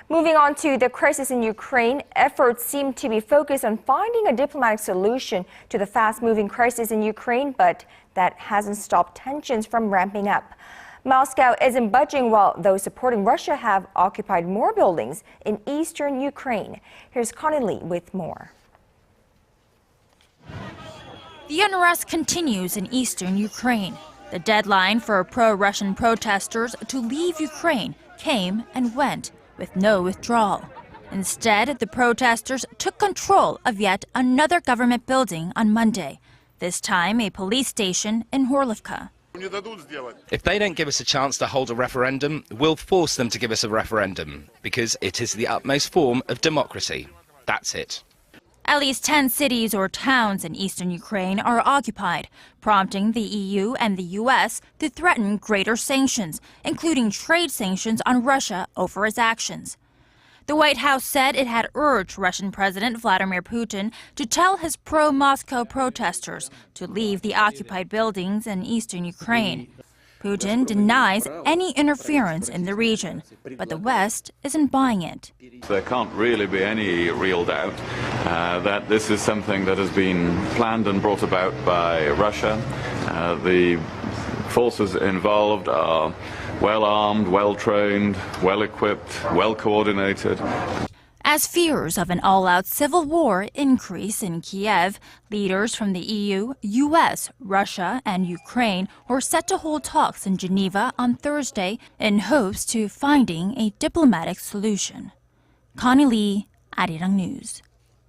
Moving on to the crisis in Ukraine, efforts seem to be focused on finding a diplomatic solution to the fast-moving crisis in Ukraine, but that hasn't stopped tensions from ramping up. Moscow isn't budging while those supporting Russia have occupied more buildings in eastern Ukraine. Here's Connie Lee with more. The unrest continues in eastern Ukraine. The deadline for pro-Russian protesters to leave Ukraine came and went, with no withdrawal. Instead, the protesters took control of yet another government building on Monday, this time a police station in Horlivka. If they don't give us a chance to hold a referendum, we'll force them to give us a referendum, because it is the utmost form of democracy. That's it. At least 10 cities or towns in eastern Ukraine are occupied, prompting the EU and the US to threaten greater sanctions, including trade sanctions on Russia over its actions. The White House said it had urged Russian President Vladimir Putin to tell his pro-Moscow protesters to leave the occupied buildings in eastern Ukraine. Putin denies any interference in the region, but the West isn't buying it. There can't really be any real doubt that this is something that has been planned and brought about by Russia. The forces involved are well-armed, well-trained, well-equipped, well-coordinated. As fears of an all-out civil war increase in Kiev, leaders from the EU, US, Russia, and Ukraine were set to hold talks in Geneva on Thursday in hopes to finding a diplomatic solution. Connie Lee, Arirang News.